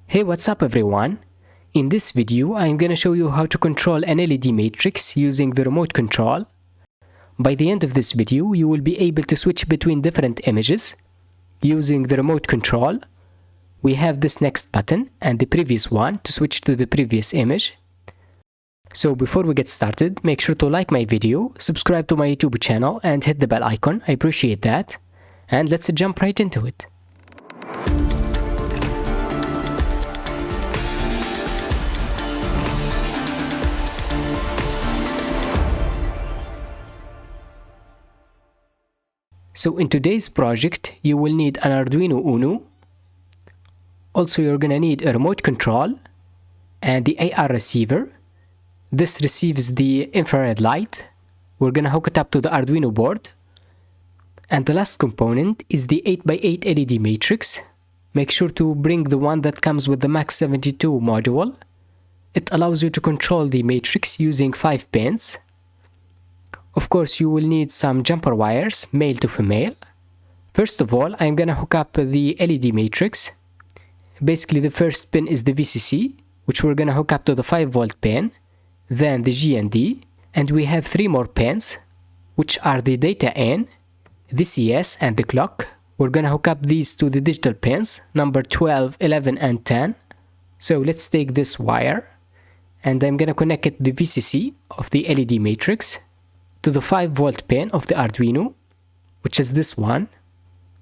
Hey, what's up everyone? In this video, I'm gonna show you how to control an LED matrix using the remote control. By the end of this video, you will be able to switch between different images using the remote control. We have this next button and the previous one to switch to the previous image. So before we get started, make sure to like my video, subscribe to my YouTube channel and hit the bell icon. I appreciate that. And let's jump right into it. So in today's project, you will need an Arduino Uno. Also, you're gonna need a remote control and the AR receiver. This receives the infrared light. We're gonna hook it up to the Arduino board. And the last component is the 8x8 LED matrix. Make sure to bring the one that comes with the MAX72 module. It allows you to control the matrix using 5 pins. Of course, you will need some jumper wires, male to female. First of all, I'm gonna hook up the LED matrix. Basically, the first pin is the VCC, which we're gonna hook up to the 5-volt pin, then the GND, and we have 3 more pins, which are the data in, the CS, and the clock. We're gonna hook up these to the digital pins, number 12, 11, and 10. So let's take this wire, and I'm gonna connect the VCC of the LED matrix to the 5-volt pin of the Arduino, which is this one.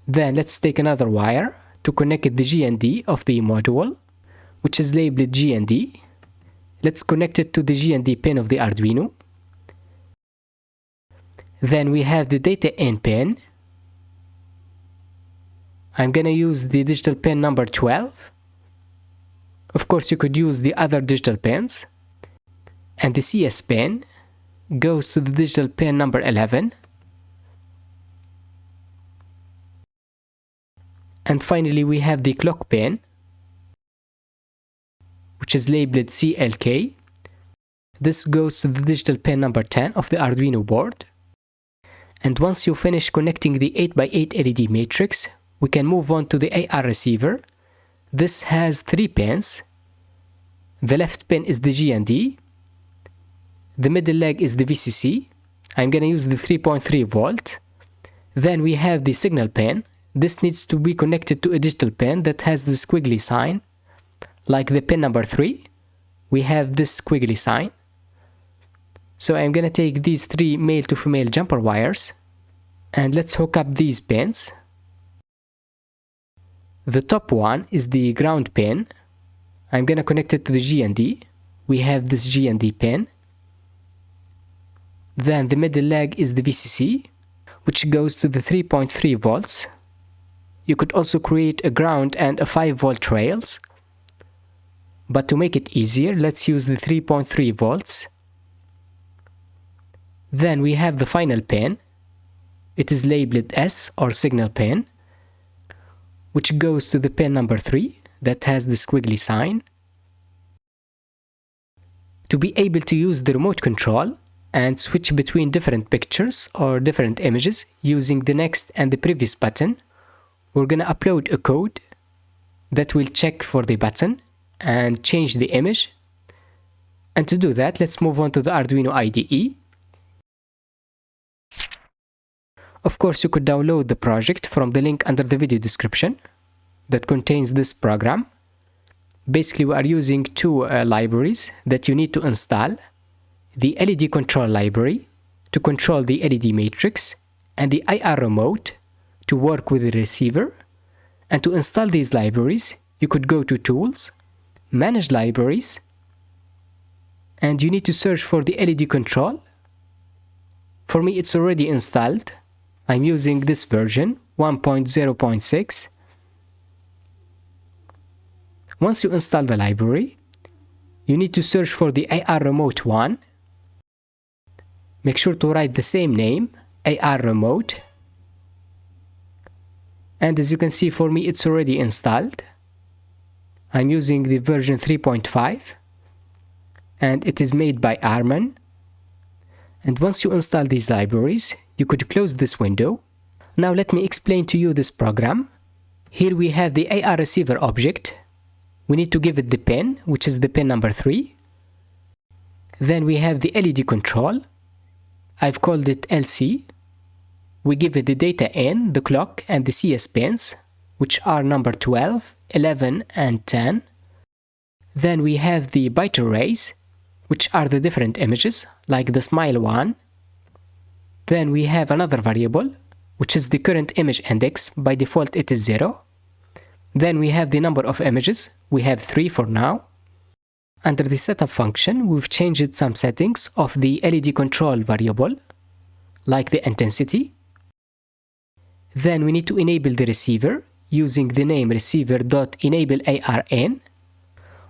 Then let's take another wire to connect the GND of the module, which is labeled GND. Let's connect it to the GND pin of the Arduino. Then we have the data in pin. I'm gonna use the digital pin number 12. Of course, you could use the other digital pins. And the CS pin goes to the digital pin number 11. And finally, we have the clock pin, which is labeled CLK. This goes to the digital pin number 10 of the Arduino board. And once you finish connecting the 8x8 LED matrix, we can move on to the AR receiver. This has 3 pins. The left pin is the GND. The middle leg is the VCC. I'm gonna use the 3.3 volt. Then we have the signal pin. This needs to be connected to a digital pin that has the squiggly sign. Like the pin number 3, we have this squiggly sign. So I'm gonna take these 3 male to female jumper wires and let's hook up these pins. The top one is the ground pin. I'm gonna connect it to the GND. We have this GND pin. Then the middle leg is the VCC, which goes to the 3.3 volts. You could also create a ground and a 5-volt rails. But to make it easier, let's use the 3.3 volts. Then we have the final pin. It is labeled S or signal pin, which goes to the pin number 3 that has the squiggly sign. To be able to use the remote control and switch between different pictures or different images using the next and the previous button, we're gonna upload a code that will check for the button and change the image. And to do that, let's move on to the Arduino IDE. Of course, you could download the project from the link under the video description that contains this program. Basically, we are using 2 libraries that you need to install. The LED control library to control the LED matrix, and the IR remote to work with the receiver. And to install these libraries, you could go to Tools, Manage Libraries, and you need to search for the LED control. For me, it's already installed. I'm using this version, 1.0.6. Once you install the library, you need to search for the AR remote one. Make sure to write the same name, AR remote. And as you can see, for me, it's already installed. I'm using the version 3.5. And it is made by Arman. And once you install these libraries, you could close this window. Now let me explain to you this program. Here we have the AR receiver object. we need to give it the pin, which is the pin number 3. Then we have the LED control. I've called it LC. We give it the data in, the clock, and the CS pins, which are number 12, 11, and 10. Then we have the byte arrays, which are the different images, like the smile one. Then we have another variable, which is the current image index. By default, it is 0. Then we have the number of images. We have 3 for now. Under the setup function, we've changed some settings of the LED control variable, like the intensity. Then we need to enable the receiver using the name receiver.enableARN.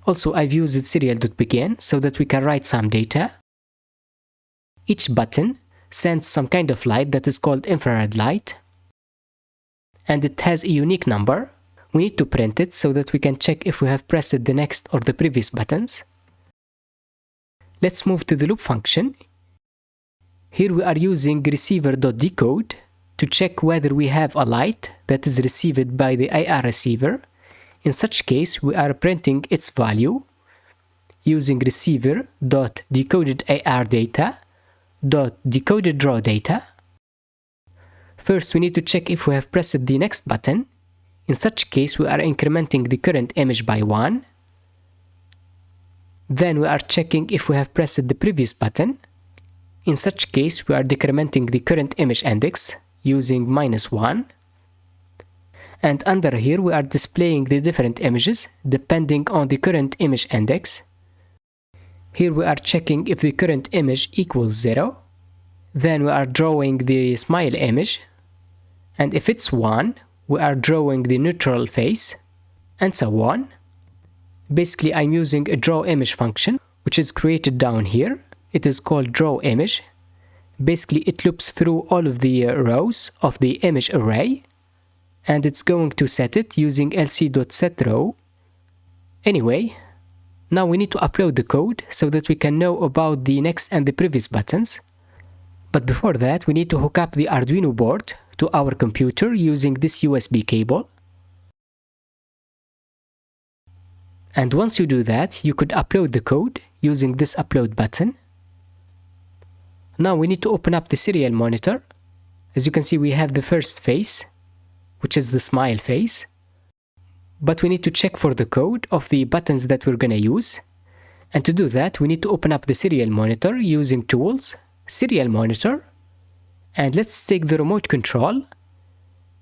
Also, I've used serial.begin so that we can write some data. Each button sends some kind of light that is called infrared light, and it has a unique number. We need to print it so that we can check if we have pressed the next or the previous buttons. Let's move to the loop function. Here we are using receiver.decode to check whether we have a light that is received by the AR receiver. In such case, we are printing its value using receiver.decodedARdata.decodedDrawData. First, we need to check if we have pressed the next button. In such case, we are incrementing the current image by 1. Then we are checking if we have pressed the previous button. In such case, we are decrementing the current image index using -1. And under here, we are displaying the different images depending on the current image index. Here we are checking if the current image equals 0. Then we are drawing the smile image. And if it's 1, we are drawing the neutral face, and so on. Basically, I'm using a draw image function, which is created down here. It is called draw image. Basically, it loops through all of the rows of the image array, and it's going to set it using lc.setRow. Anyway, now we need to upload the code so that we can know about the next and the previous buttons. But before that, we need to hook up the Arduino board to our computer using this USB cable. And once you do that, you could upload the code using this upload button. Now we need to open up the serial monitor. As you can see, we have the first face, which is the smile face. But we need to check for the code of the buttons that we're gonna use. And to do that, we need to open up the serial monitor using Tools, Serial Monitor. And let's take the remote control.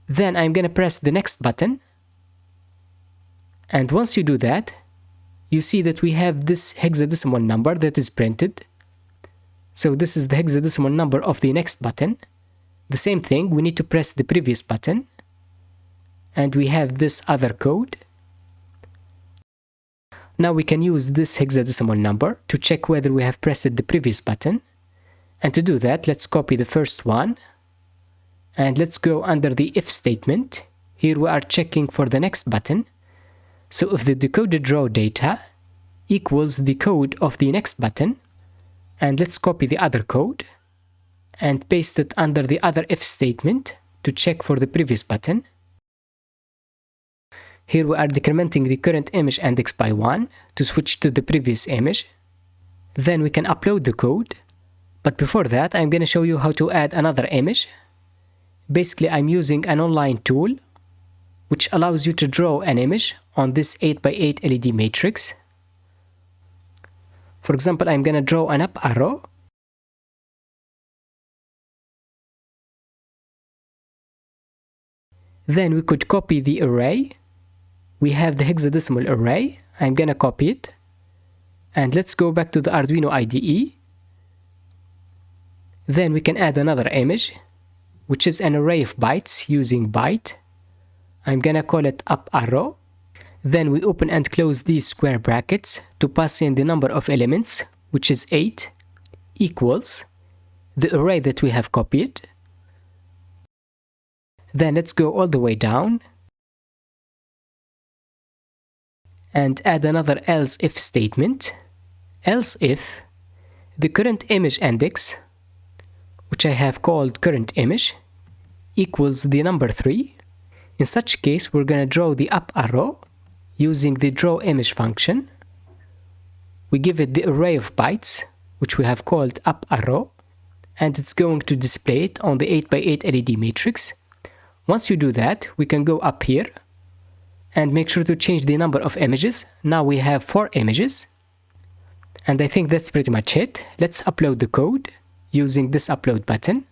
Then I'm gonna press the next button. And once you do that, you see that we have this hexadecimal number that is printed. So this is the hexadecimal number of the next button. The same thing, we need to press the previous button. And we have this other code. Now we can use this hexadecimal number to check whether we have pressed the previous button. And to do that, let's copy the first one. And let's go under the if statement. Here we are checking for the next button. So if the decoded raw data equals the code of the next button, and let's copy the other code and paste it under the other if statement to check for the previous button. Here we are decrementing the current image index by 1 to switch to the previous image. Then we can upload the code. But before that, I'm going to show you how to add another image. Basically, I'm using an online tool which allows you to draw an image on this 8x8 LED matrix. For example, I'm going to draw an up arrow. Then we could copy the array. We have the hexadecimal array. I'm going to copy it. And let's go back to the Arduino IDE. Then we can add another image, which is an array of bytes using byte. I'm gonna call it up arrow. Then we open and close these square brackets to pass in the number of elements, which is 8, equals the array that we have copied. Then let's go all the way down and add another else if statement. Else if the current image index, which I have called current image, equals the number 3. In such case, we're gonna draw the up arrow using the draw image function. We give it the array of bytes, which we have called up arrow, and it's going to display it on the 8x8 LED matrix. Once you do that, we can go up here and make sure to change the number of images. Now we have 4 images. And I think that's pretty much it. Let's upload the code using this upload button.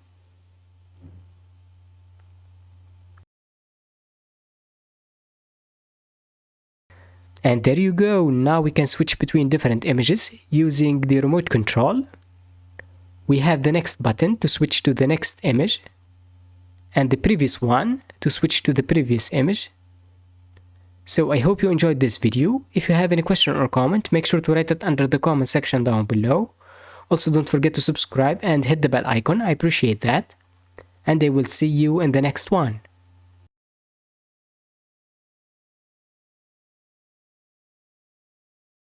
And there you go. Now we can switch between different images using the remote control. We have the next button to switch to the next image, and the previous one to switch to the previous image. So I hope you enjoyed this video. If you have any question or comment, make sure to write it under the comment section down below. Also, don't forget to subscribe and hit the bell icon. I appreciate that. And I will see you in the next one.